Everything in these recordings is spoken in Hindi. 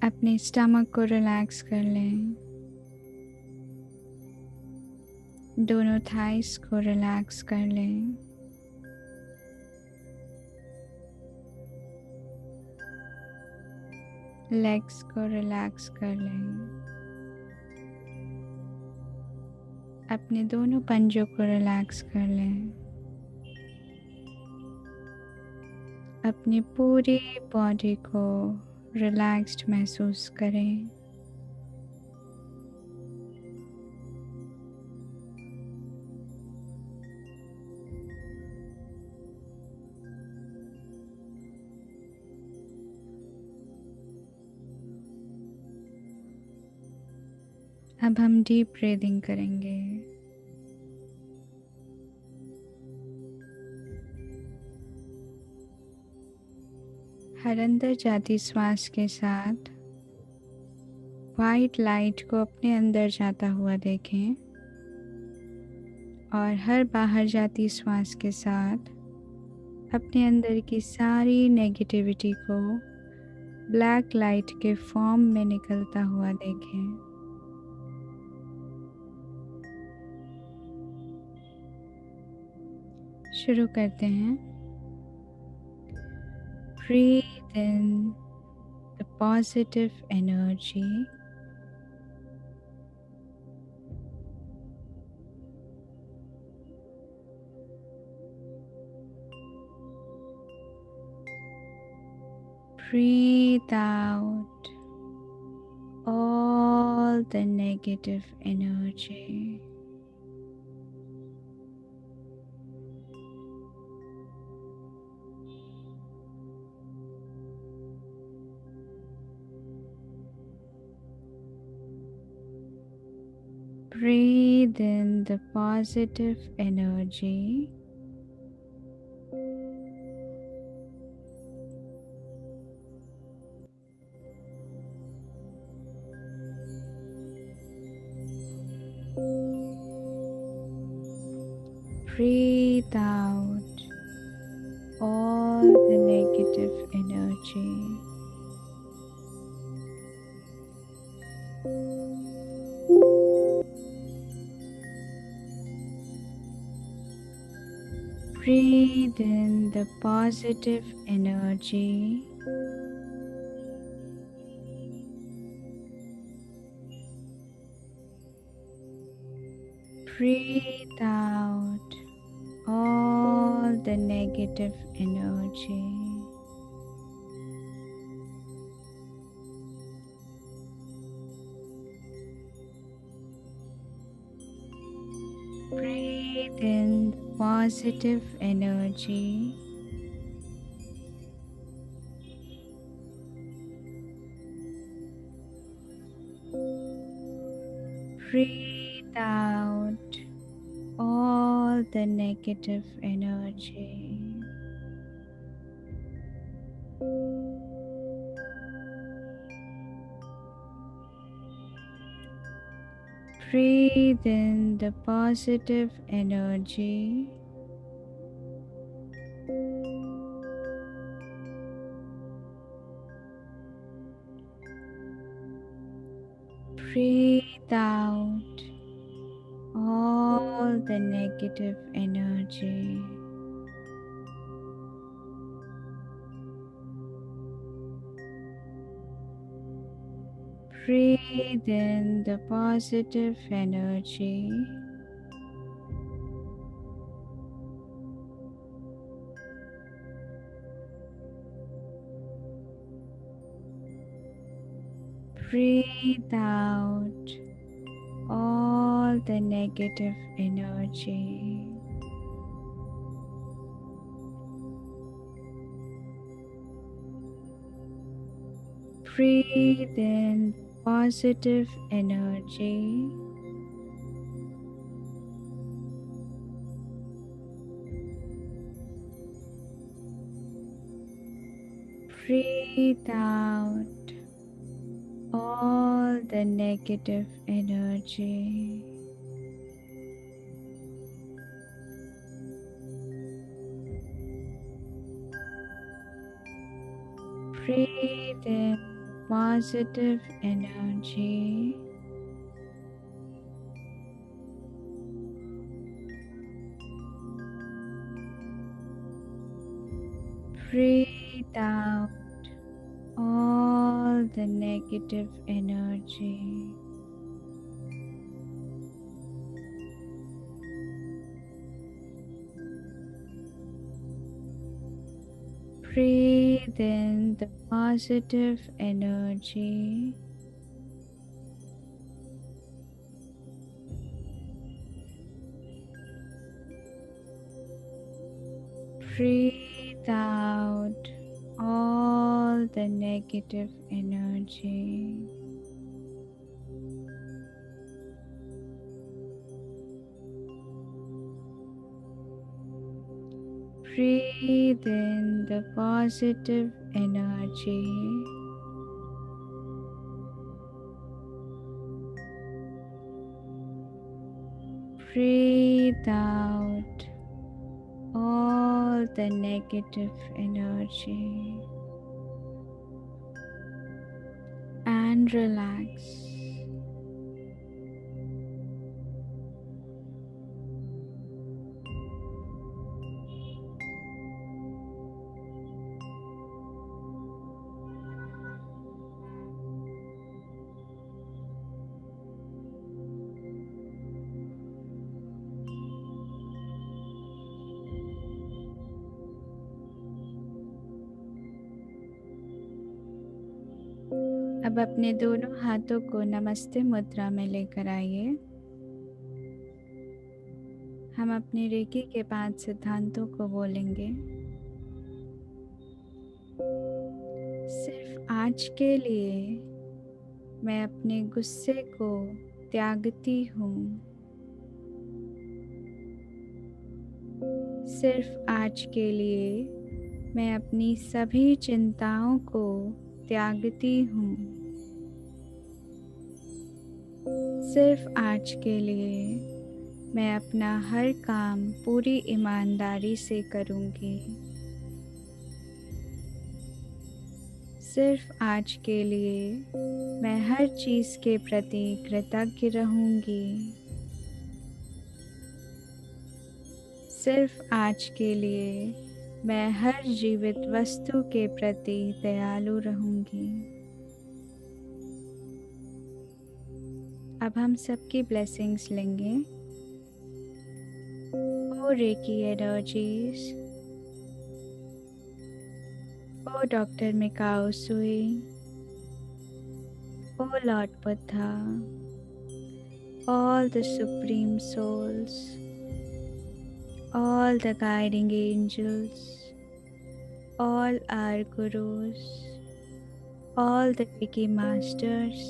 अपने स्टमक को रिलैक्स कर लें। दोनों थाइस को रिलैक्स कर लें। लेग्स को रिलैक्स कर लें। अपने दोनों पंजों को रिलैक्स कर लें। अपनी पूरी बॉडी को रिलैक्स्ड महसूस करें। अब हम डीप ब्रीदिंग करेंगे। हर अंदर जाती श्वास के साथ वाइट लाइट को अपने अंदर जाता हुआ देखें और हर बाहर जाती श्वास के साथ अपने अंदर की सारी नेगेटिविटी को ब्लैक लाइट के फॉर्म में निकलता हुआ देखें। शुरू करते हैं। Breathe in the positive energy. Breathe out all the negative energy. Breathe in the positive energy. Breathe out all the negative energy. Breathe in the positive energy. Breathe out all the negative energy. Breathe in positive energy. Breathe out all the negative energy. Breathe in the positive energy. Breathe out all the negative energy. Breathe in the positive energy. Breathe out all the negative energy. Breathe in positive energy. Breathe out all the negative energy. Breathe in positive energy. Breathe out all the negative energy. Breathe in the positive energy. Breathe out all the negative energy. Breathe in the positive energy. Breathe out all the negative energy and relax. अब अपने दोनों हाथों को नमस्ते मुद्रा में लेकर आइए। हम अपने रेकी के 5 सिद्धांतों को बोलेंगे। सिर्फ आज के लिए मैं अपने गुस्से को त्यागती हूँ। सिर्फ आज के लिए मैं अपनी सभी चिंताओं को त्यागती हूँ। सिर्फ आज के लिए मैं अपना हर काम पूरी ईमानदारी से करूँगी। सिर्फ आज के लिए मैं हर चीज़ के प्रति कृतज्ञ रहूँगी। सिर्फ आज के लिए मैं हर जीवित वस्तु के प्रति दयालु रहूँगी। अब हम सबकी ब्लेसिंग्स लेंगे। O reiki energies, O doctor Mikao Usui, O lord Buddha, all the supreme souls, all the guiding angels, all our gurus, all the Reiki masters.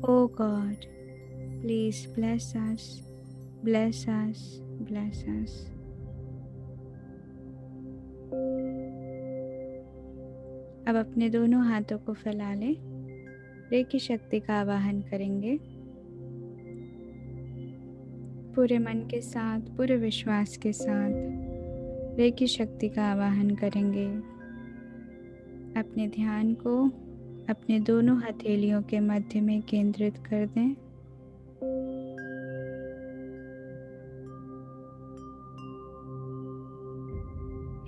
Oh God, please bless us, bless us, bless us. अब अपने दोनों हाथों को फैला लें। रेकी शक्ति का आवाहन करेंगे। पूरे मन के साथ, पूरे विश्वास के साथ रेकी शक्ति का आवाहन करेंगे। अपने ध्यान को अपने दोनों हथेलियों के मध्य में केंद्रित कर दें।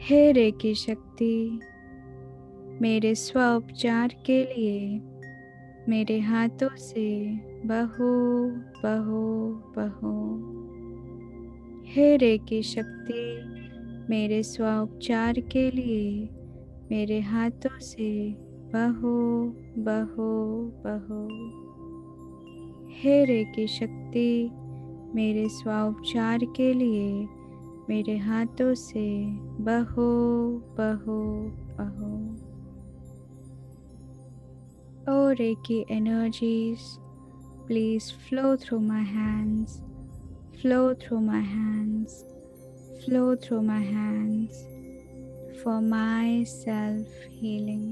हे रेकी शक्ति, मेरे स्व उपचार के लिए मेरे हाथों से बहो बहो बहो। हे रेकी शक्ति, मेरे स्व उपचार के लिए मेरे हाथों से बहो बहो बहो। हे रेकी शक्ति, मेरे स्व उपचार के लिए मेरे हाथों से बहो बहो बहो। Oh Reiki energies, please flow through my hands, flow through my hands, flow through my hands for my self-healing.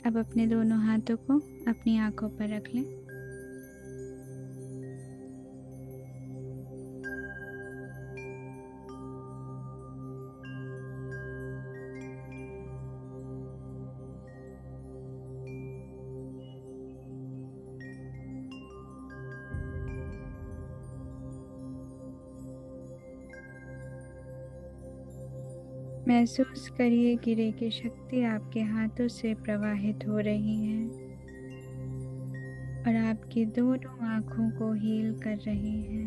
अब अपने दोनों हाथों को अपनी आंखों पर रख लें। महसूस करिए कि रेकी शक्ति आपके हाथों से प्रवाहित हो रही है और आपकी दोनों आँखों को हील कर रही है।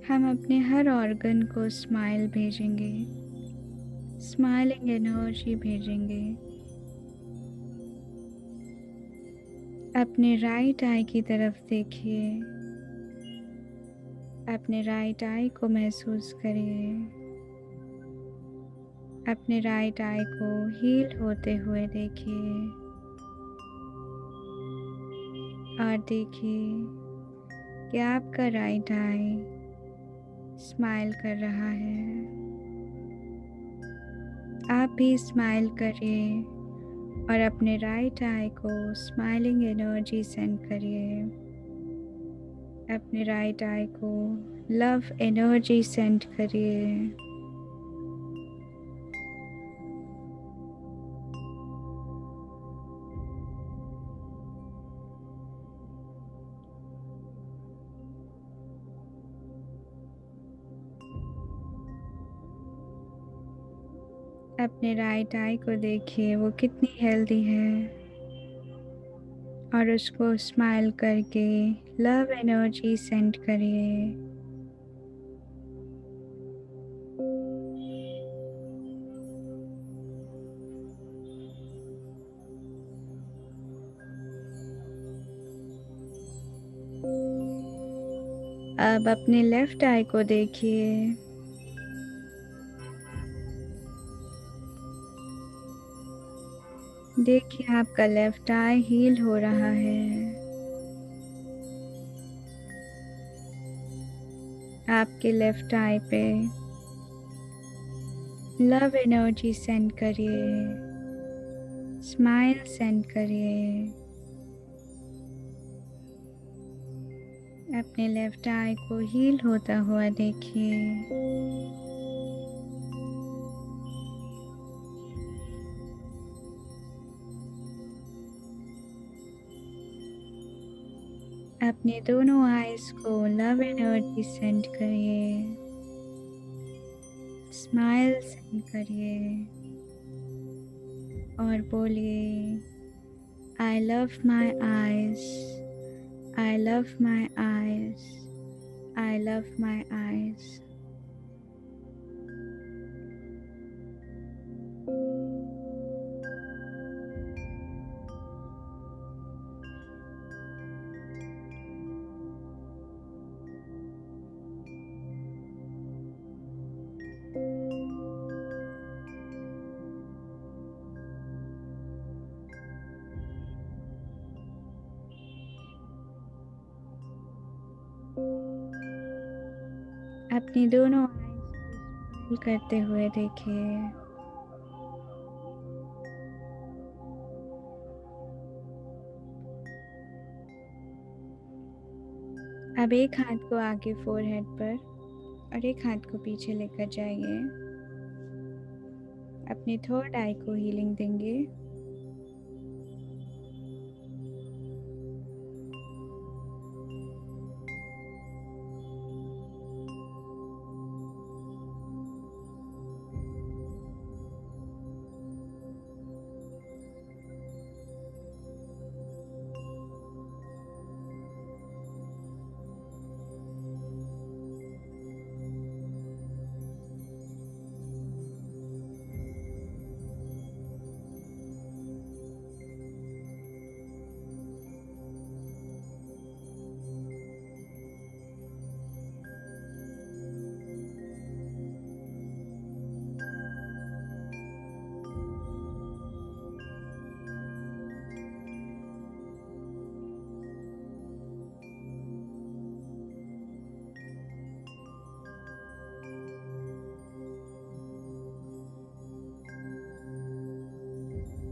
हम अपने हर ऑर्गन को स्माइल भेजेंगे, स्माइलिंग एनर्जी भेजेंगे। अपने राइट आई की तरफ देखिए, अपने राइट आई को महसूस करिए, अपने राइट आई को हील होते हुए देखिए और देखिए कि आपका राइट आई स्माइल कर रहा है। आप भी स्माइल करिए और अपने राइट आई को स्माइलिंग एनर्जी सेंड करिए। अपने राइट आई को लव एनर्जी सेंड करिए। अपने राइट आई को देखिए वो कितनी हेल्दी है और उसको स्माइल करके लव एनर्जी सेंड करिए। अब अपने लेफ्ट आई को देखिए, देखिए आपका लेफ्ट आई हील हो रहा है। आपके लेफ्ट आई पे लव एनर्जी सेंड करिए, स्माइल सेंड करिए। अपने लेफ्ट आई को हील होता हुआ देखिए। अपने दोनों आईज को लव एनर्जी सेंड करिए, स्माइल सेंड करिए और बोलिए I love my eyes, I love my eyes, I love my eyes. अपनी दोनों आईज को स्माइल करते हुए देखिए। अब एक हाथ को आगे फोरहेड पर और एक हाथ को पीछे लेकर जाइए। अपने थर्ड आई को हीलिंग देंगे।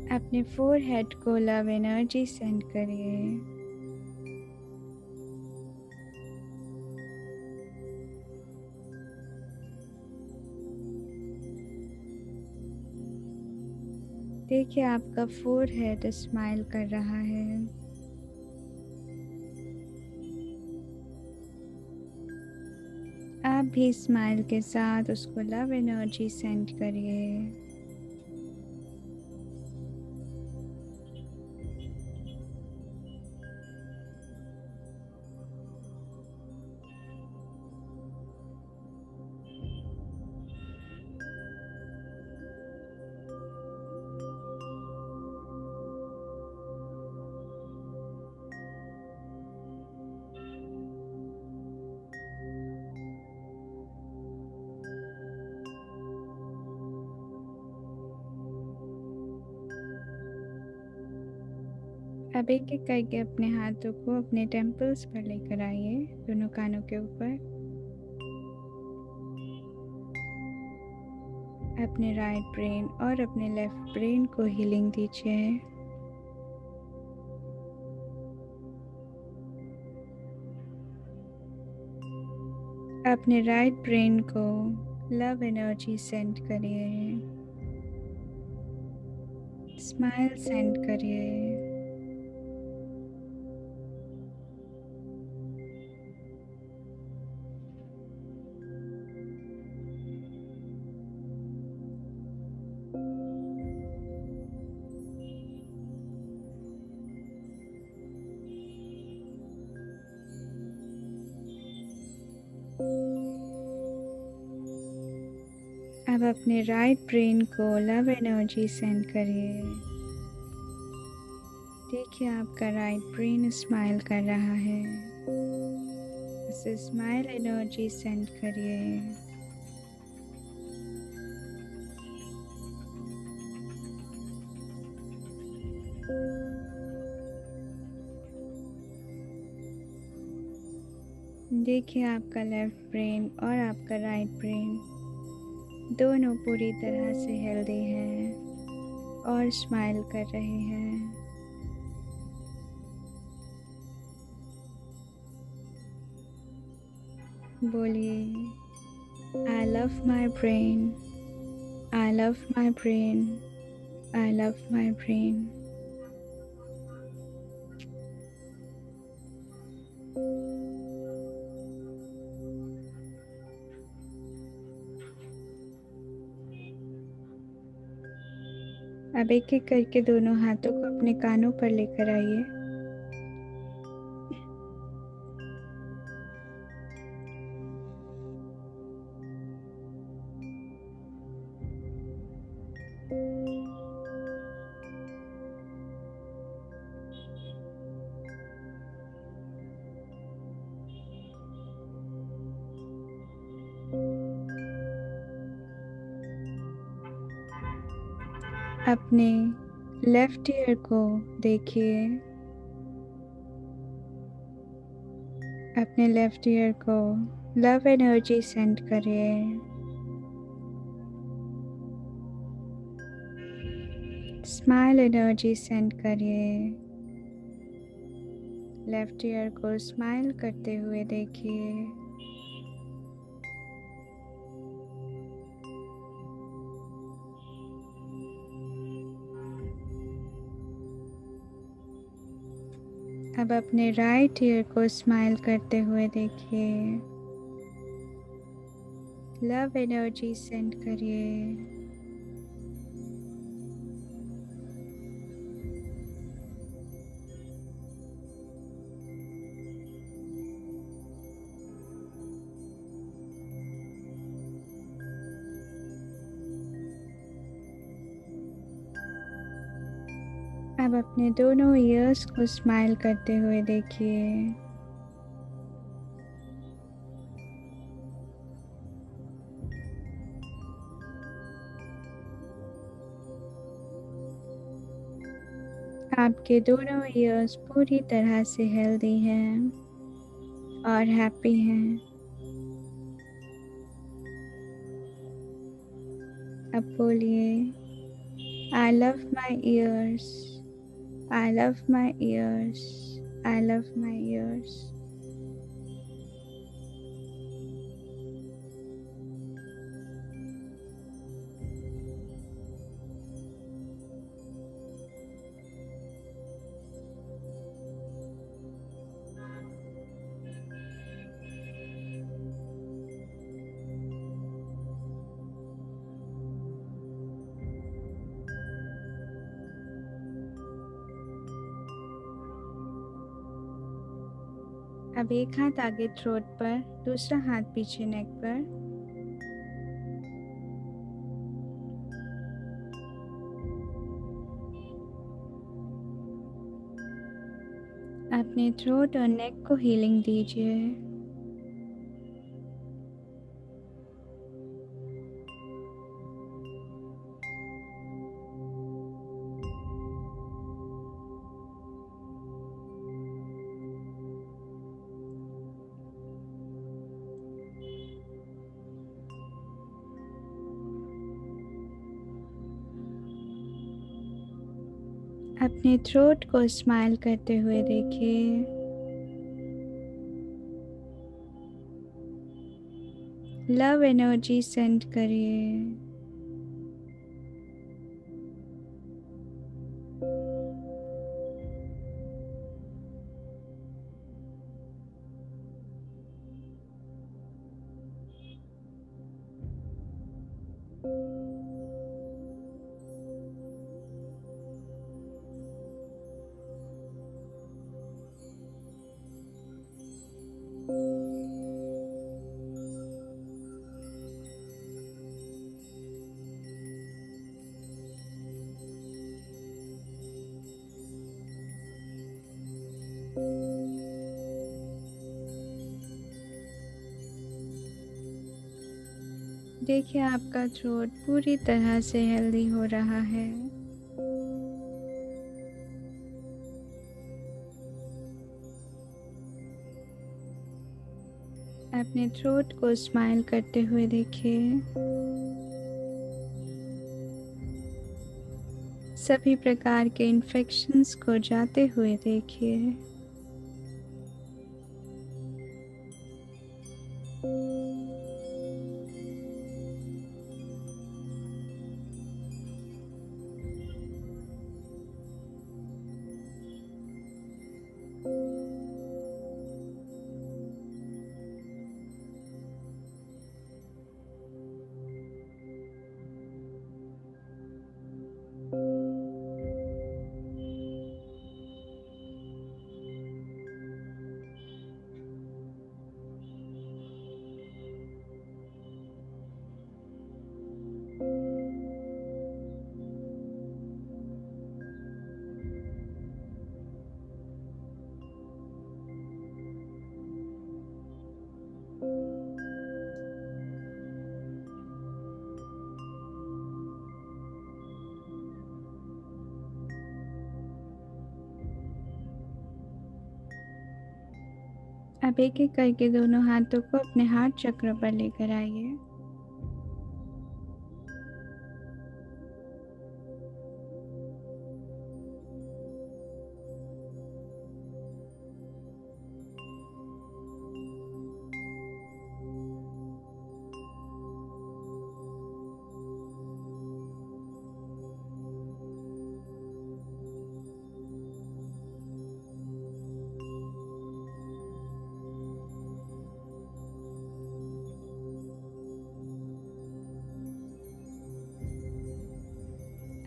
अपने फोरहेड को लव एनर्जी सेंड करिए। देखिए आपका फोरहेड स्माइल कर रहा है। आप भी स्माइल के साथ उसको लव एनर्जी सेंड करिए। अब एक एक करके अपने हाथों को अपने टेम्पल्स पर लेकर आइए, दोनों कानों के ऊपर। अपने राइट ब्रेन और अपने लेफ्ट ब्रेन को हीलिंग दीजिए। अपने राइट ब्रेन को लव एनर्जी सेंड करिए, स्माइल सेंड करिए। अब अपने राइट ब्रेन को लव एनर्जी सेंड करिए। देखिए आपका राइट ब्रेन स्माइल कर रहा है, उसे स्माइल एनर्जी सेंड करिए। देखिए आपका लेफ्ट ब्रेन और आपका राइट ब्रेन दोनों पूरी तरह से हेल्दी हैं और स्माइल कर रहे हैं। बोलिए, I love my brain, I love my brain, I love my brain। अब एक एक करके दोनों हाथों को अपने कानों पर लेकर आइए। अपने लेफ्ट ईयर को देखिए, अपने लेफ्ट ईयर को लव एनर्जी सेंड करिए। स्माइल एनर्जी सेंड करिए। लेफ्ट ईयर को स्माइल करते हुए देखिए। अब अपने राइट ईयर को स्माइल करते हुए देखिए। लव एनर्जी सेंड करिए। अब अपने दोनों ईयर्स को स्माइल करते हुए देखिए। आपके दोनों ईयर्स पूरी तरह से हेल्दी हैं और हैप्पी हैं। अब बोलिए, I love my ears, I love my ears, I love my ears। अब एक हाथ आगे थ्रोट पर, दूसरा हाथ पीछे नेक पर। अपने थ्रोट और नेक को हीलिंग दीजिए। अपने थ्रोट को स्माइल करते हुए देखिए। लव एनर्जी सेंड करिए। देखिए आपका थ्रोट पूरी तरह से हेल्दी हो रहा है। अपने थ्रोट को स्माइल करते हुए देखिए। सभी प्रकार के इन्फेक्शंस को जाते हुए देखिए। अब एक एक करके दोनों हाथों को अपने हार्ट चक्र पर लेकर आइए।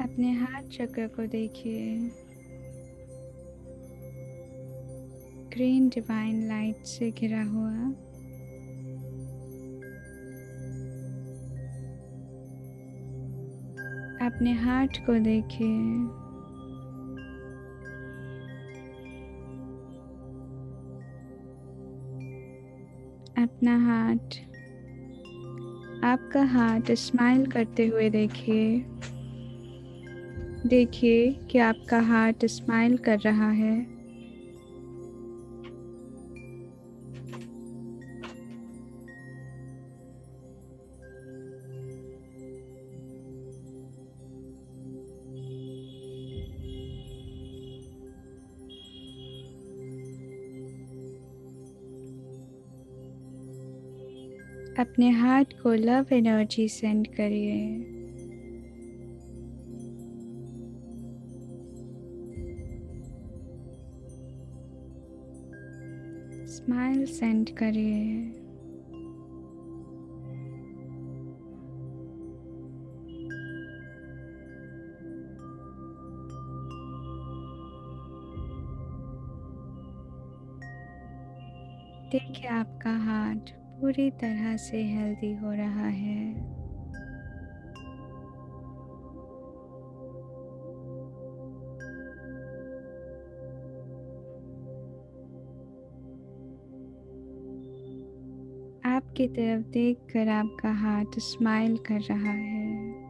अपने हार्ट चक्र को देखिए। ग्रीन डिवाइन लाइट से घिरा हुआ। अपने हार्ट को देखिए। अपना हार्ट, आपका हार्ट स्माइल करते हुए देखिए। देखिए कि आपका हार्ट स्माइल कर रहा है। अपने हार्ट को लव एनर्जी सेंड करिए। स्माइल सेंड करिए। देखिए आपका हार्ट पूरी तरह से हेल्दी हो रहा है। आपकी तरफ देखकर आपका हार्ट स्माइल कर रहा है।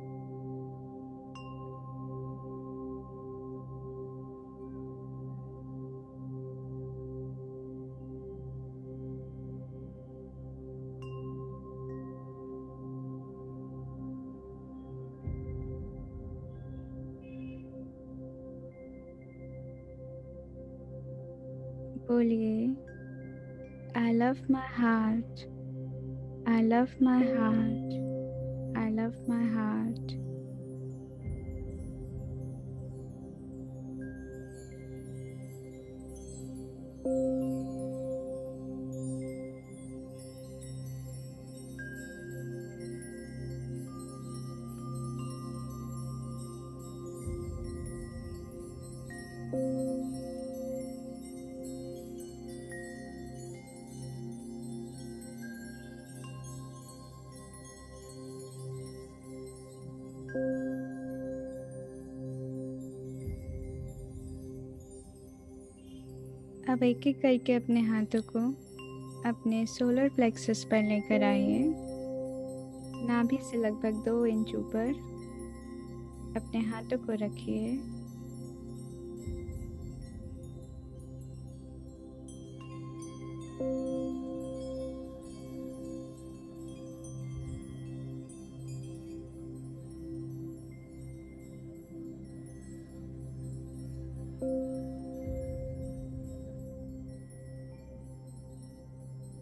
बोलिए, I love my heart, I love my heart, I love my heart. अब एक एक करके अपने हाथों को अपने सोलर प्लेक्सस पर लेकर आइए। नाभि से लगभग 2 इंच ऊपर अपने हाथों को रखिए।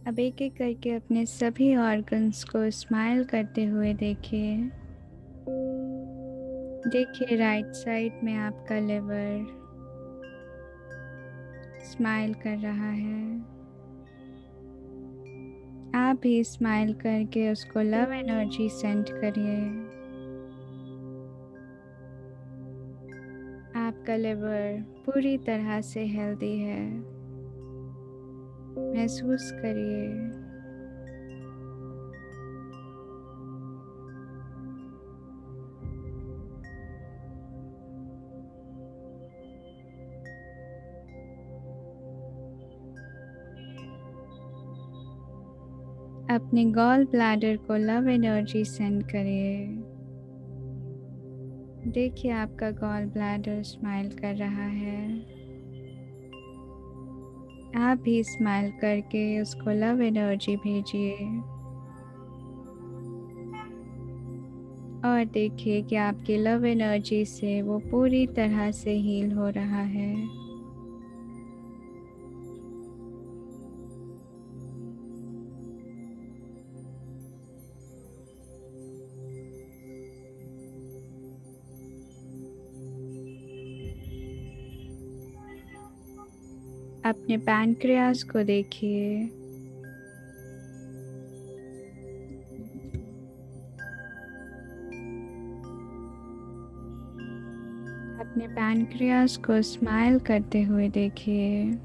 अब एक एक करके अपने सभी ऑर्गन्स को स्माइल करते हुए देखिए। देखिए राइट साइड में आपका लिवर स्माइल कर रहा है। आप भी स्माइल करके उसको लव एनर्जी सेंड करिए। आपका लिवर पूरी तरह से हेल्दी है, महसूस करिए। अपने गॉल ब्लैडर को लव एनर्जी सेंड करिए। देखिए आपका गॉल ब्लैडर स्माइल कर रहा है। आप भी स्माइल करके उसको लव एनर्जी भेजिए और देखिए कि आपकी लव एनर्जी से वो पूरी तरह से हील हो रहा है। अपने पैनक्रियास को देखिए। अपने पैनक्रियास को स्माइल करते हुए देखिए।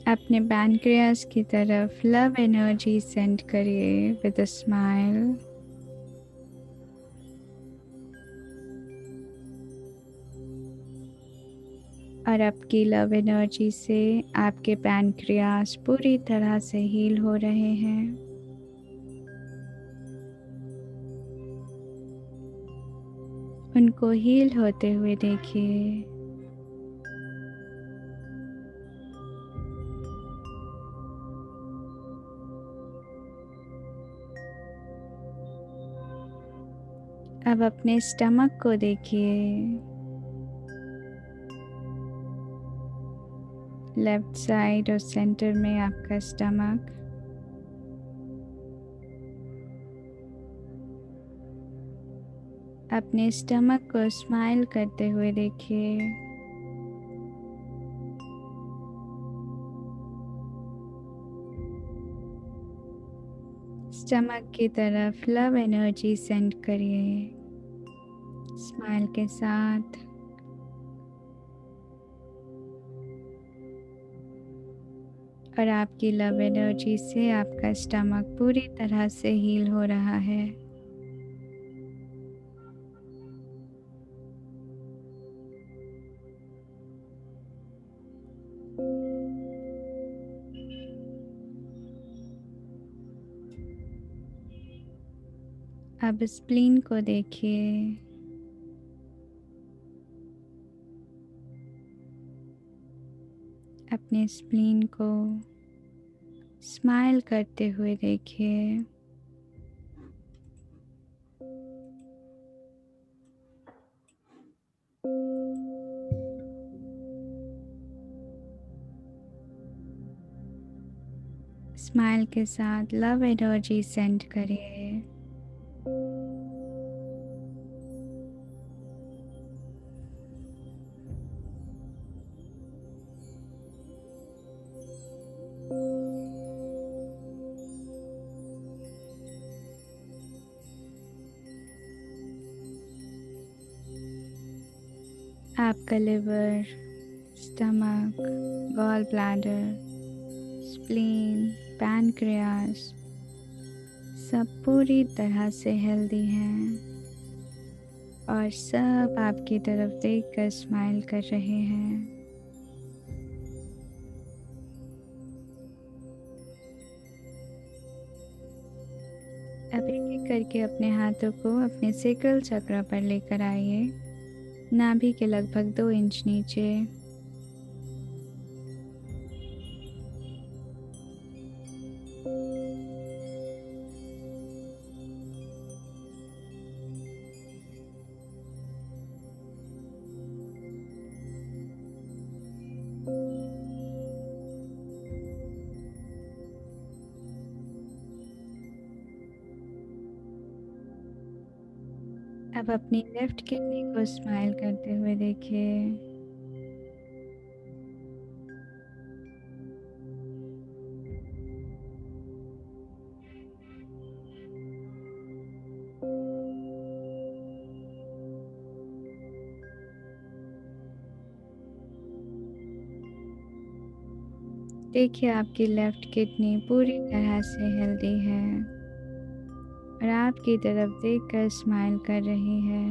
अपने पैनक्रियास की तरफ लव एनर्जी सेंड करिए विद अ स्माइल। और आपकी लव एनर्जी से आपके पैनक्रियास पूरी तरह से हील हो रहे हैं। उनको हील होते हुए देखिए। अब अपने स्टमक को देखिए। लेफ्ट साइड और सेंटर में आपका स्टमक। अपने स्टमक को स्माइल करते हुए देखिए। स्टमक की तरफ लव एनर्जी सेंड करिए स्माइल के साथ। और आपकी लव एनर्जी से आपका स्टमक पूरी तरह से हील हो रहा है। अब स्प्लीन को देखिए। अपने स्प्लीन को स्माइल करते हुए देखिए। स्माइल के साथ लव एनर्जी सेंड करिए। आपका liver, stomach, gall bladder, spleen, pancreas सब पूरी तरह से हेल्दी हैं और सब आपकी तरफ देखकर स्माइल कर रहे हैं। अब एक एक करके अपने हाथों को अपने सेक्रल चक्र पर लेकर आइए, नाभि के लगभग 2 इंच नीचे। अब अपनी लेफ्ट किडनी को स्माइल करते हुए देखिए। देखिए आपकी लेफ्ट किडनी पूरी तरह से हेल्दी है और आपकी तरफ देखकर स्माइल कर रही है।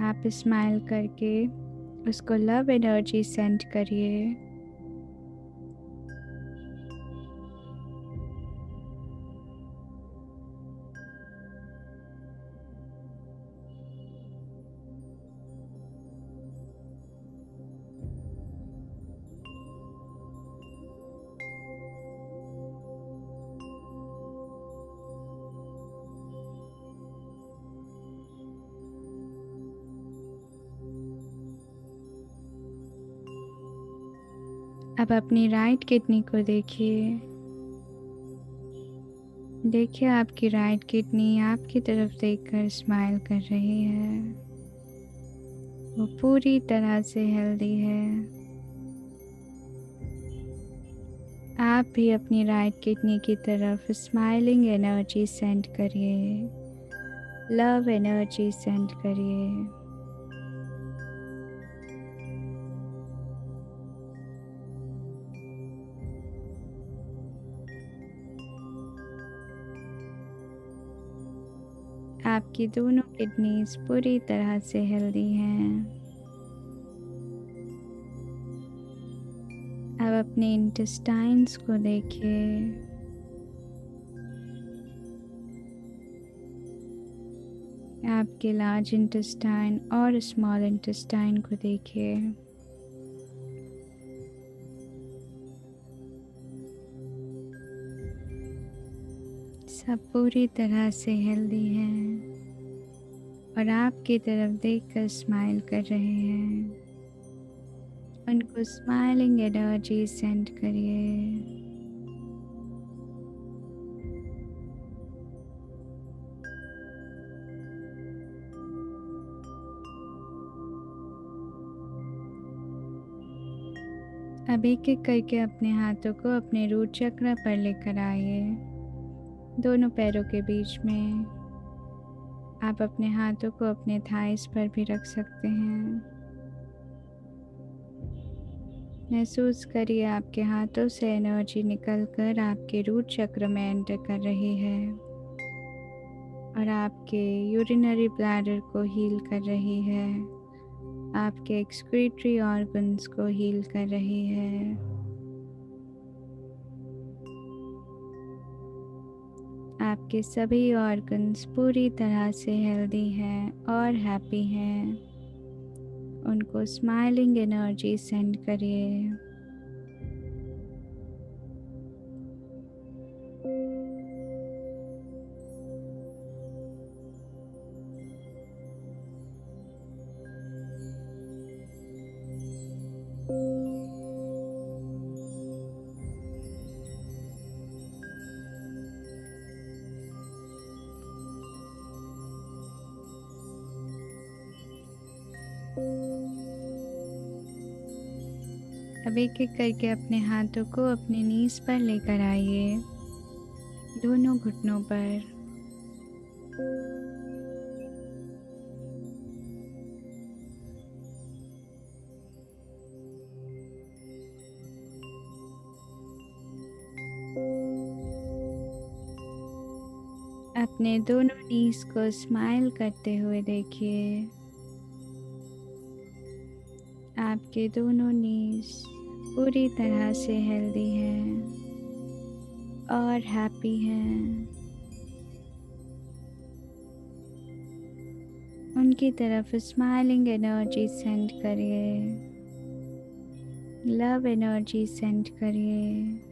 आप स्माइल करके उसको लव एनर्जी सेंड करिए। अब अपनी राइट किडनी को देखिए। देखिए आपकी राइट किडनी आपकी तरफ देखकर स्माइल कर रही है। वो पूरी तरह से हेल्दी है। आप भी अपनी राइट किडनी की तरफ स्माइलिंग एनर्जी सेंड करिए, लव एनर्जी सेंड करिए। आपकी दोनों किडनीज पूरी तरह से हेल्दी हैं। अब अपने इंटेस्टाइन्स को देखिए। आपके लार्ज इंटेस्टाइन और स्मॉल इंटेस्टाइन को देखिए। सब पूरी तरह से हेल्दी हैं और आपकी तरफ देखकर स्माइल कर रहे हैं। उनको स्माइलिंग एनर्जी सेंड करिए। अब एक एक करके अपने हाथों को अपने रूट चक्र पर लेकर आइए। दोनों पैरों के बीच में आप अपने हाथों को अपने थाइस पर भी रख सकते हैं। महसूस करिए आपके हाथों से एनर्जी निकलकर आपके रूट चक्र में एंटर कर रही है और आपके यूरिनरी ब्लैडर को हील कर रही है, आपके एक्सक्रीटरी ऑर्गन्स को हील कर रही है। आपके सभी ऑर्गन्स पूरी तरह से हेल्दी हैं और हैप्पी हैं। उनको स्माइलिंग एनर्जी सेंड करिए। अब एक एक करके अपने हाथों को अपने नीज पर लेकर आइए, दोनों घुटनों पर। अपने दोनों नीज को स्माइल करते हुए देखिए। आपके दोनों नीज पूरी तरह से हेल्दी हैं और हैप्पी हैं। उनकी तरफ स्माइलिंग एनर्जी सेंड करिए, लव एनर्जी सेंड करिए।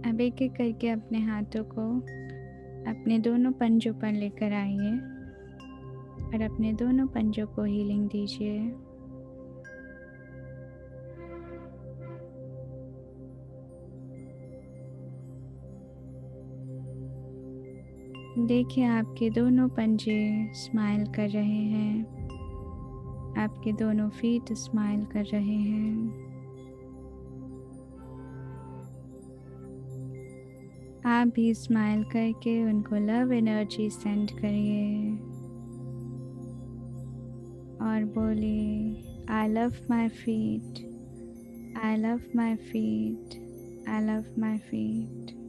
अब एक एक करके अपने हाथों को अपने दोनों पंजों पर लेकर आइए और अपने दोनों पंजों को हीलिंग दीजिए। देखिए आपके दोनों पंजे स्माइल कर रहे हैं, आपके दोनों फीट स्माइल कर रहे हैं। आप भी स्माइल करके उनको लव एनर्जी सेंड करिए और बोलिए, I love my feet, I love my feet, I love my feet.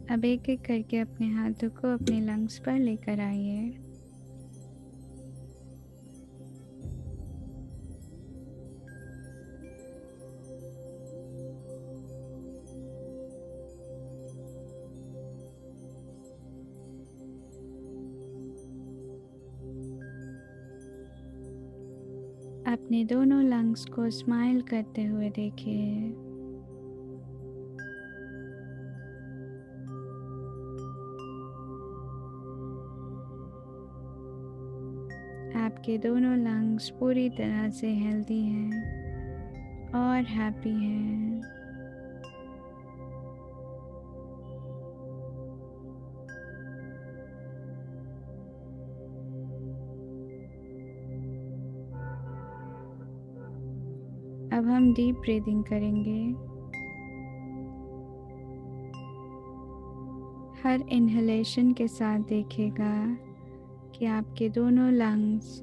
अब एक एक करके अपने हाथों को अपने लंग्स पर लेकर आइए। अपने दोनों लंग्स को स्माइल करते हुए देखिए। आपके दोनों लंग्स पूरी तरह से हेल्दी हैं और हैप्पी हैं। अब हम डीप ब्रीदिंग करेंगे। हर इन्हेलेशन के साथ देखिएगा कि आपके दोनों लंग्स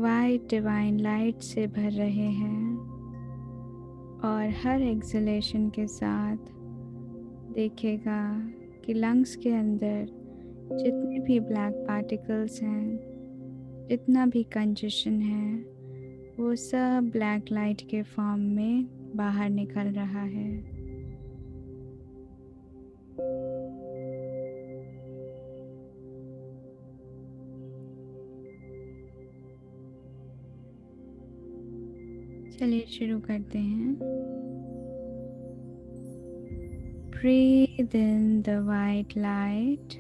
वाइट डिवाइन लाइट से भर रहे हैं, और हर एक्सलेशन के साथ देखिएगा कि लंग्स के अंदर जितने भी ब्लैक पार्टिकल्स हैं, जितना भी कंजेशन है, वो सब ब्लैक लाइट के फॉर्म में बाहर निकल रहा है। चलिए शुरू करते हैं। Breathe in the white light.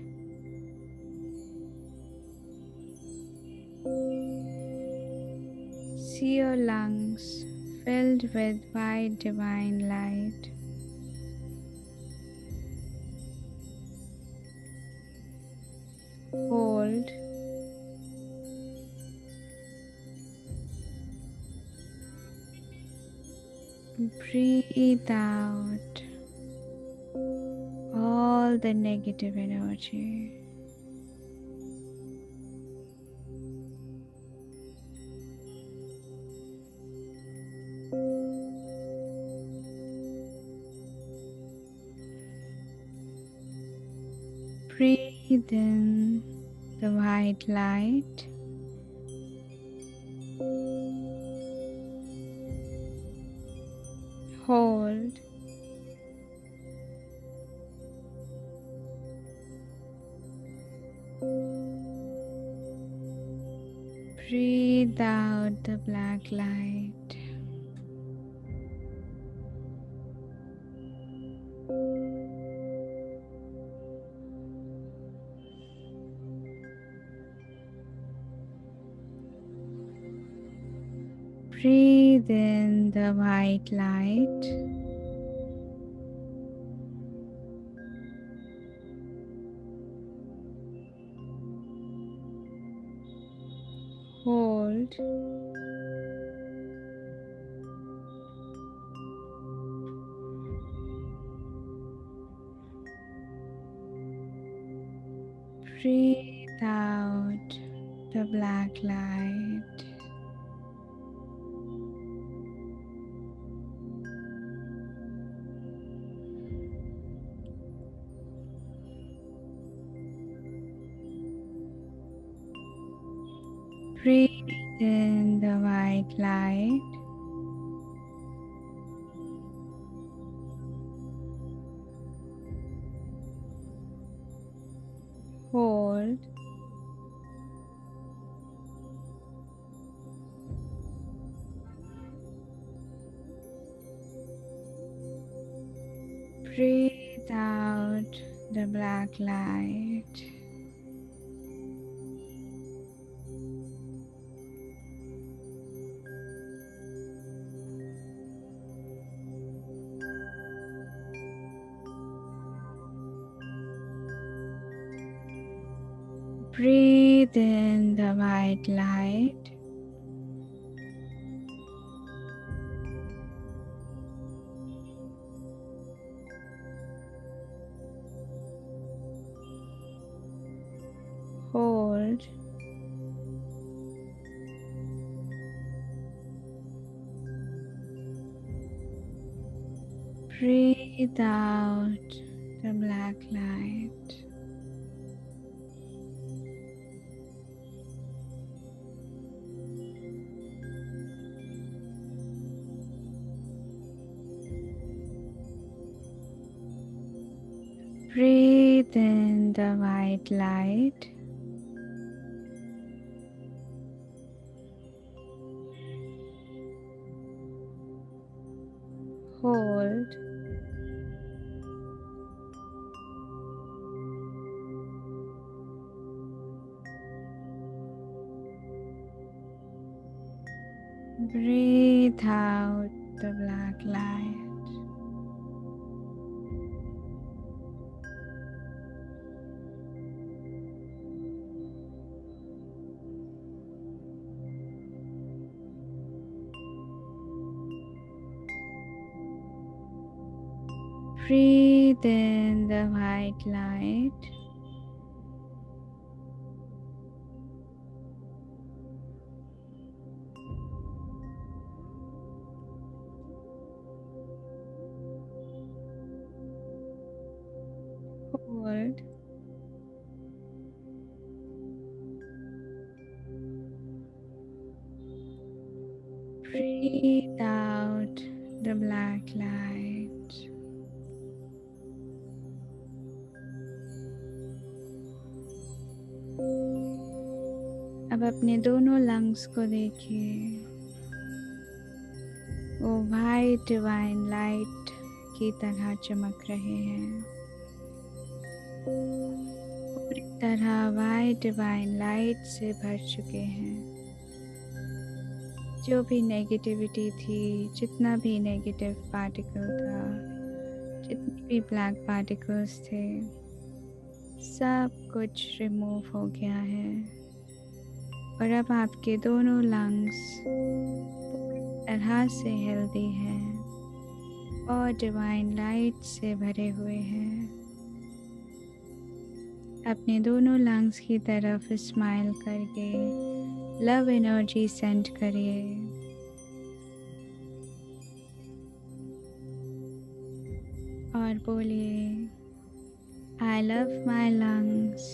See your lungs filled with white divine light. Hold. Breathe out all the negative energy. Breathe in the white light. Hold. Breathe out the black light. Breathe in the white light. Hold. Breathe out the black light. Breathe in the white light. Hold. Breathe out the black light. Breathe in the white light. Hold. Breathe out the black light. Breathe in the white light. Hold. Breathe out the black light. Breathe in the white light. Hold. Breathe out the black light. अब अपने दोनों लंग्स को देखिए, वो वाइट डिवाइन लाइट की तरह चमक रहे हैं। पूरी तरह वाइट डिवाइन लाइट से भर चुके हैं। जो भी नेगेटिविटी थी, जितना भी नेगेटिव पार्टिकल था, जितने भी ब्लैक पार्टिकल्स थे, सब कुछ रिमूव हो गया है। और अब आपके दोनों लंग्स पूरी तरह से हेल्दी हैं और डिवाइन लाइट से भरे हुए हैं। अपने दोनों लंग्स की तरफ स्माइल करके लव एनर्जी सेंड करिए। और बोलिए, I love my lungs,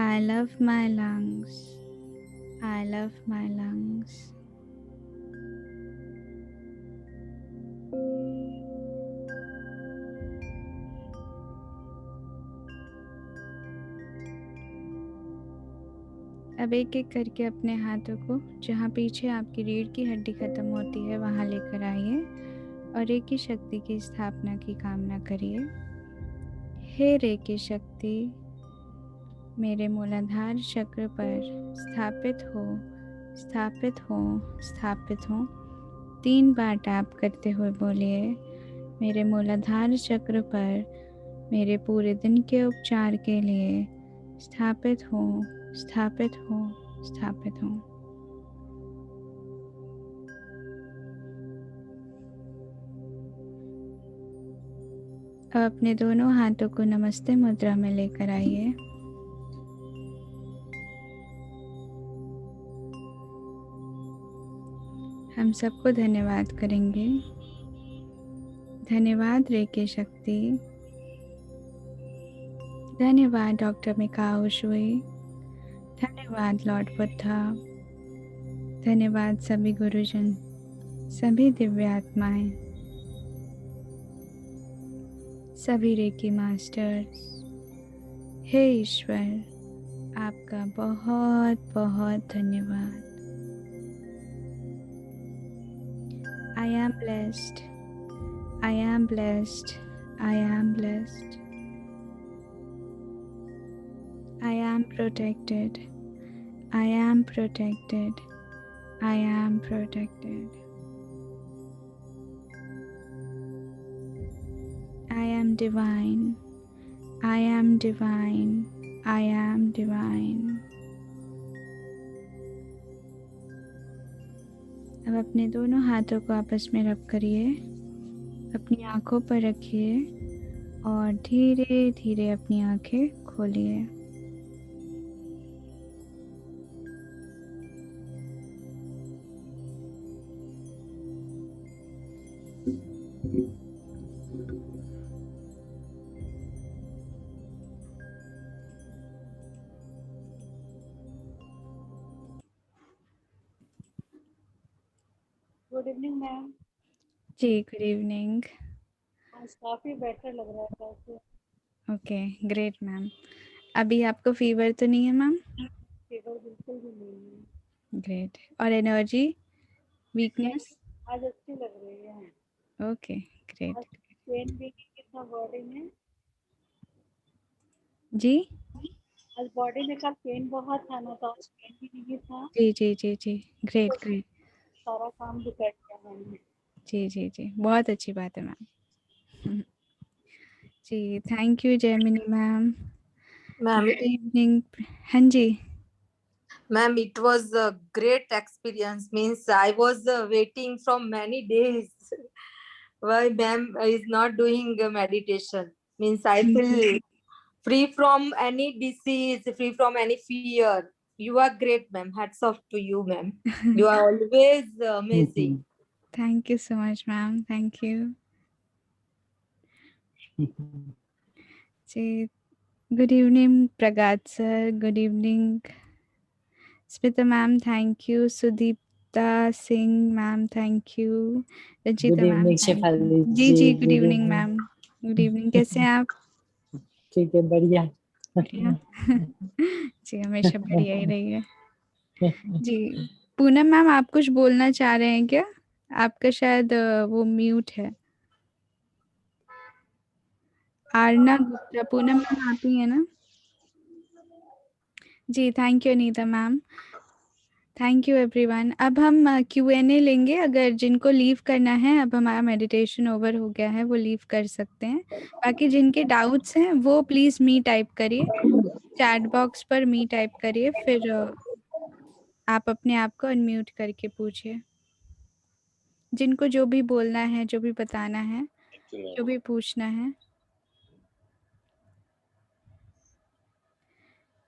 I love my lungs, I love my lungs. अब एक एक करके अपने हाथों को जहाँ पीछे आपकी रीढ़ की हड्डी ख़त्म होती है वहाँ लेकर आइए और रेकी शक्ति की स्थापना की कामना करिए। हे रेकी शक्ति, मेरे मूलाधार चक्र पर स्थापित हो, स्थापित हो, स्थापित हो। 3 बार टैप करते हुए बोलिए, मेरे मूलाधार चक्र पर मेरे पूरे दिन के उपचार के लिए स्थापित हो, स्थापित हो, स्थापित हो। अब अपने दोनों हाथों को नमस्ते मुद्रा में लेकर आइए। हम सबको धन्यवाद करेंगे। धन्यवाद रेकी शक्ति, धन्यवाद डॉक्टर मिकाओ शुई, धन्यवाद लॉर्ड बुद्धा, धन्यवाद सभी गुरुजन, सभी दिव्य आत्माएं, सभी रेकी मास्टर्स। हे ईश्वर, आपका बहुत बहुत धन्यवाद। I am blessed, I am blessed, I am blessed. I am protected, I am protected, I am protected. I am divine, I am divine, I am divine. अब अपने दोनों हाथों को आपस में रब करिए, अपनी आँखों पर रखिए और धीरे धीरे अपनी आँखें खोलिए। Good evening ma'am. जी गुड इवनिंग। आज काफ़ी बेटर लग रहा था ऐसे। Okay great ma'am. अभी आपको फीवर तो नहीं है मैम? फीवर बिल्कुल भी नहीं है। ग्रेट। और एनर्जी वीकनेस? आज अच्छी लग रही है। Okay great. आज पेन भी नहीं था बॉडी में। जी आज बॉडी में कल पेन बहुत था ना, तो आज पेन भी नहीं था। जी जी जी जी ग्रेट तो ग्रेट। सारा काम भी कर दिया मैंने। जी जी जी बहुत अच्छी बात है मैम। जी thank you Jaimini ma'am. Ma'am good evening. हाँ जी ma'am, it was a great experience. Means I was waiting from many days. why ma'am is not doing meditation? Means I जी feel free from any disease, free from any fear. You are great, ma'am. Hats off to you, ma'am. You are always amazing. Thank you so much ma'am, thank you जी। Good evening Pragat sir, good evening Smita ma'am, thank you Sudipta Singh ma'am, thank you good Ranjita ma'am, evening thank you Shefali ji जी। Good good evening evening. Ma'am, good evening, कैसे हैं आप? ठीक है, बढ़िया। बढ़िया जी, हमेशा बढ़िया ही रही है जी। पूनम मैम, आप कुछ बोलना चाह रहे हैं क्या? आपका शायद वो म्यूट है। आरना गुप्ता, पूनम मैम आप ही है ना? जी, thank you Anita ma'am, thank you everyone. अब हम Q&A लेंगे, अगर जिनको लीव करना है, अब हमारा मेडिटेशन ओवर हो गया है, वो लीव कर सकते हैं। बाकी जिनके डाउट्स हैं वो प्लीज़ मी टाइप करिए, चैट बॉक्स पर मी टाइप करिए, फिर आप अपने आप को अनम्यूट करके पूछिए। जिनको जो भी बोलना है, जो भी बताना है, जो भी पूछना है,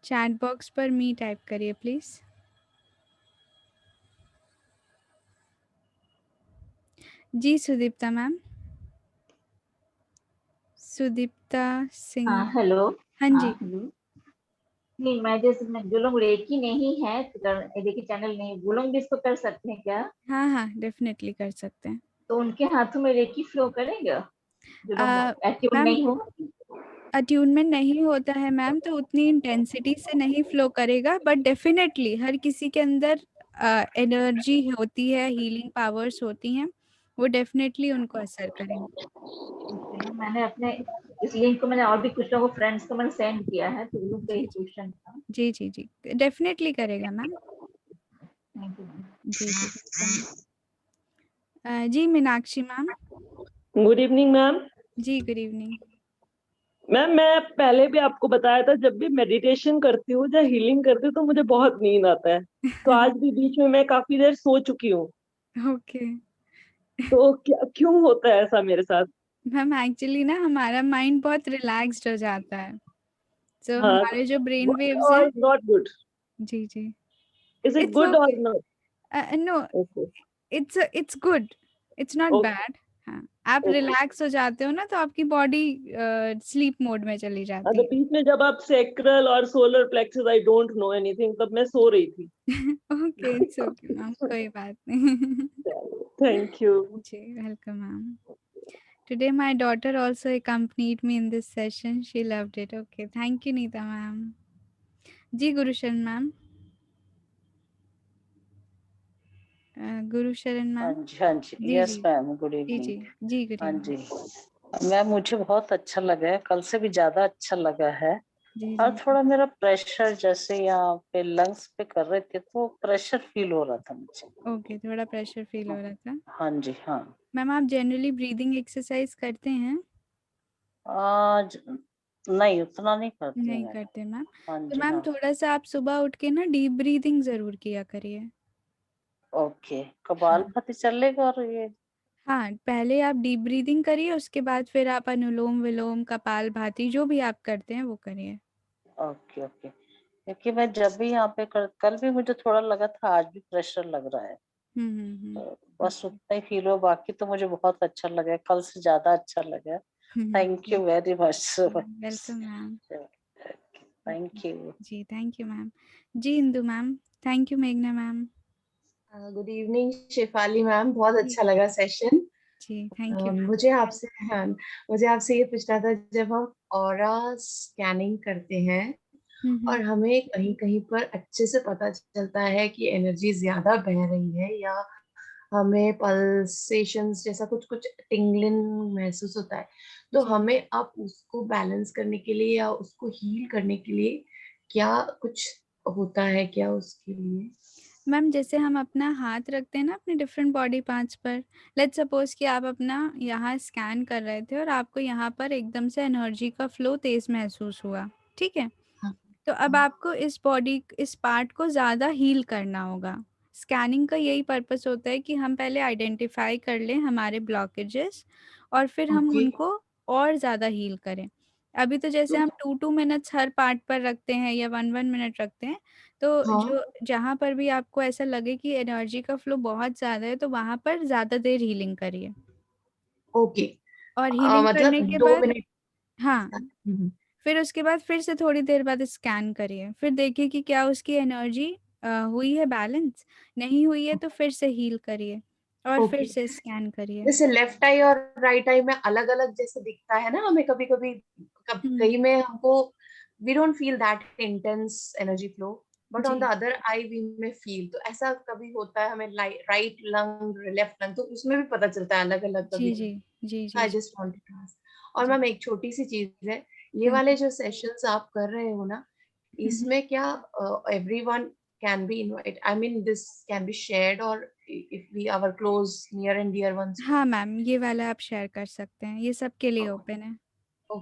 चैट बॉक्स पर मी टाइप करिए प्लीज़। जी सुदीप्ता मैम, सुदीप्ता सिंह। हाँ हेलो। हाँ हाँ जी। हेलो। नहीं मैं जैसे मैं जो लोग रेकी नहीं है तो रेकी चैनल नहीं, वो लोग भी इसको कर सकते हैं क्या? हाँ हाँ, डेफिनेटली कर सकते हैं। तो उनके हाथों में रेकी फ्लो करेगा जो लोग एक्टिव मैम, नहीं हो? अट्यूनमेंट नहीं होता है मैम, तो उतनी इंटेंसिटी से नहीं फ्लो करेगा, बट डेफिनेटली हर किसी के अंदर एनर्जी होती है, हीलिंग पावर्स होती हैं, वो डेफिनेटली उनको असर करेंगे। मैंने अपने इस लिंक को मैंने और भी कुछ लोगों फ्रेंड्स को मैंने सेंड किया है, तो उन लोग का जी ही जी क्वेश्चन था। जी जी जी, डेफिनेटली करेगा मैम। Thank you. जी जी, वेलकम। जी Meenakshi ma'am. Good evening ma'am. जी गुड इवनिंग। मैम मैं पहले भी आपको बताया था, जब भी मेडिटेशन करती हूँ या हीलिंग करती हूँ तो मुझे बहुत नींद आता है। तो आज भी बीच में मैं काफी देर सो चुकी हूँ। ओके तो क्यों होता है ऐसा मेरे साथ? मैम, एक्चुअली ना हमारा माइंड बहुत रिलैक्स्ड हो जाता है, तो हाँ, हमारे जो ब्रेन गुड वेव्स हैं। और नॉट गुड? जी जी, इज इट इट्स गुड और okay. Not? No, okay it's good, it's not okay bad. हाँ, आप ओके। रिलैक्स हो जाते हो ना, तो आपकी बॉडी स्लीप मोड में चली हाँ, जाती तो है। बीच में जब आप सेक्रल और solar plexus, I don't know anything, तब मैं सो रही थी। ओके, इट्स ओके मैम, कोई बात नहीं थैंक यू। जी, welcome ma'am. Today my daughter also accompanied me in this session. She loved it. Okay, thank you Neeta ma'am. जी गुरुशरण मैम। गुरुशरण हाँ मैम। जी, हाँ जी, जी यस जी मैम, गुड जी इवनिंग। जी जी, गुड हाँ इवनिंग। जी मैम, मुझे बहुत अच्छा लगा है, कल से भी ज्यादा अच्छा लगा है। जी और जी। थोड़ा मेरा प्रेशर जैसे यहाँ पे लंग्स पे कर रहे थे तो प्रेशर फील हो रहा था मुझे। ओके, थोड़ा प्रेशर फील हो रहा था। हाँ जी, हाँ। मैम, आप जनरली ब्रीदिंग एक्सरसाइज करते हैं? आज नहीं, उतना नहीं करती हूँ नहीं मैं। करते मैम? हाँ तो जी, मैम हाँ। थोड़ा सा आप सुबह उठ के ना डीप ब्रीदिंग ज़रूर किया करिए। ओके, हाँ कपालभाति चलेगा और ये? हाँ, पहले आप डीप ब्रीदिंग करिए, उसके बाद फिर आप अनुलोम विलोम कपालभाति जो भी आप करते हैं वो करिए। ओके ओके, क्योंकि मैं जब भी यहाँ पे कल भी मुझे थोड़ा लगा था, आज भी प्रेशर लग रहा है। तो बस ओके। उतना ही फील हो, बाकी तो मुझे बहुत अच्छा लगा, कल से ज्यादा अच्छा लगा। Thank you very much. Welcome ma'am. Thank you. जी, थैंक यू मैम। जी इंदु मैम, थैंक यू मेघना ma'am. Good evening Shefali ma'am, बहुत जी अच्छा लगा सेशन। जी, थैंक यू मैम। मुझे आपसे, हाँ, मुझे आपसे ये पूछना था, जब हम ऑरा स्कैनिंग करते हैं और हमें कहीं कहीं पर अच्छे से पता चलता है कि एनर्जी ज्यादा बह रही है, या हमें पल्सेशंस जैसा कुछ कुछ टिंगलिंग महसूस होता है, तो जी हमें आप उसको बैलेंस करने के लिए या उसको हील करने के लिए क्या कुछ होता है क्या उसके लिए? मैम, जैसे हम अपना हाथ रखते हैं ना अपने डिफरेंट बॉडी पार्ट्स पर, लेट्स सपोज कि आप अपना यहाँ स्कैन कर रहे थे और आपको यहाँ पर एकदम से एनर्जी का फ्लो तेज महसूस हुआ, ठीक है? हाँ, तो अब हाँ, आपको इस पार्ट को ज़्यादा हील करना होगा, स्कैनिंग का यही पर्पस होता है कि हम पहले आइडेंटिफाई कर लें हमारे ब्लॉकेजेस और फिर हम ओके। उनको और ज़्यादा हील करें। अभी तो जैसे हम 2-2 मिनट्स हर पार्ट पर रखते हैं या 1-1 मिनट रखते हैं, तो हाँ। जो जहाँ पर भी आपको ऐसा लगे कि एनर्जी का फ्लो बहुत ज़्यादा है, तो वहाँ पर ज़्यादा देर हीलिंग करिए। ओके। और हीलिंग मतलब करने के 2 बाद मिनट। हाँ, फिर उसके बाद फिर से थोड़ी देर बाद स्कैन करिए। फिर देखिए कि क्या उसकी एनर्जी हुई है बैलेंस, नहीं हुई है तो फिर से हील करिए और फिर ओके। से स्कैन करिए। जैसे लेफ्ट आई और राइट आई में अलग अलग जैसे दिखता है ना हमें, कभी कभी कहीं में हमको we don't feel that intense energy flow, but on the जी, अदर आई वी में फील, तो ऐसा कभी होता है हमें राइट लंग लेफ्ट लंग, तो उसमें भी पता चलता है अलग अलग कभी जी, कभी। जी, जी, जी, आई जी, जस्ट वांटेड टू आस्क। और जी। मैम एक छोटी सी चीज है, ये हुँ, वाले जो सेशंस आप कर रहे हो ना, हुँ, हुँ। इसमें क्या everyone can be invited, I mean this can be shared, or if we our close near and dear ones? हाँ मैम, ये वाला आप शेयर कर सकते हैं, ये सबके लिए Oh, ओपन है। oh,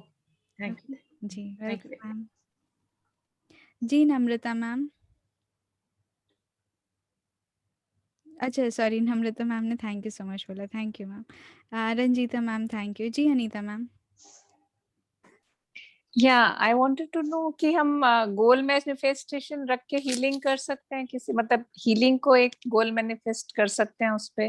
thank ओके, you, जी, thank वेलकम you. मैम। जी, नम्रता मैम। अच्छा सॉरी, नम्रता मैम ने थैंक यू सो मच बोला, thank you ma'am. Ranjita ma'am thank you. जी, अनीता मैम। या आई वांटेड टू नो कि हम गोल मैनिफेस्टेशन रख के हीलिंग कर सकते हैं किसी, मतलब हीलिंग को एक गोल मैनिफेस्ट कर सकते हैं उस पे,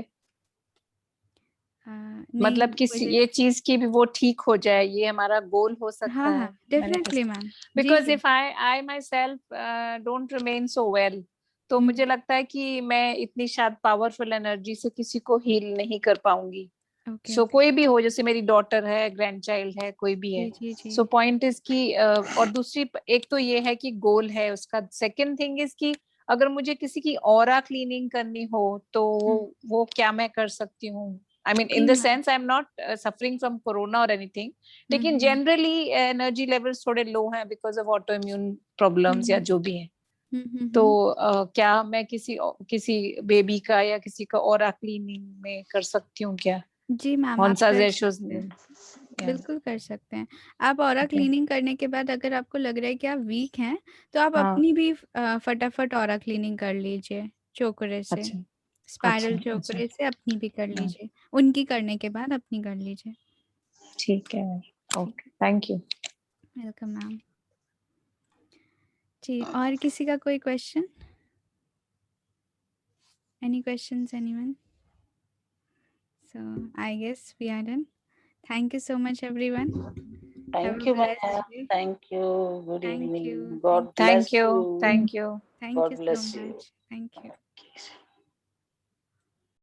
नहीं मतलब किसी मुझे ये चीज की भी वो ठीक हो जाए, ये हमारा गोल हो सकता हाँ, है हाँ, डेफ़िनेटली मैम। जी, बिकॉज जी। If I myself don't remain so well, तो हुँ, मुझे लगता है कि मैं इतनी शायद पावरफुल एनर्जी से किसी को हील नहीं कर पाऊंगी। Okay, so okay. कोई भी हो, जैसे मेरी डॉटर है, ग्रैंड चाइल्ड है, कोई भी है। जी, जी, जी। सो पॉइंट इज कि और दूसरी एक तो ये है कि गोल है उसका, सेकंड थिंग इज कि अगर मुझे किसी की ऑरा क्लीनिंग करनी हो तो हुँ, वो क्या मैं कर सकती हूँ? आई मीन इन जी the ma'am. Sense I am not suffering from corona और एनीथिंग, हुँ, लेकिन हुँ, जनरली एनर्जी लेवल्स थोड़े लो हैं बिकॉज ऑफ ऑटो इम्यून हुँ, प्रॉब्लम्स या हुँ, जो भी है। हुँ, हुँ, तो हुँ। क्या मैं किसी बेबी का या किसी का ऑरा क्लीनिंग में कर सकती हूँ क्या? जी मैम, कौन आप सा कर इश्यूज सकते हैं। या बिल्कुल कर सकते हैं। आप ऑरा ओके क्लीनिंग करने के बाद अगर आपको लग रहा है कि आप वीक हैं, तो आप हाँ अपनी भी फटाफट ऑरा क्लीनिंग कर लीजिए चोकरे से। अच्छा अच्छा स्पाइरल अच्छा चोकरे से अपनी भी कर हाँ लीजिए। उनकी करने के बाद अपनी कर लीजिए। ठीक है जी, okay thank you. Welcome ma'am. जी, और किसी का कोई question? Any questions anyone? So, I guess we are done. Thank you so much everyone. Have Thank a you, blessed ma'am. day. Thank you. Good Thank evening. you. God Thank thank bless you you. Thank you Thank God you so bless you. much. Thank you.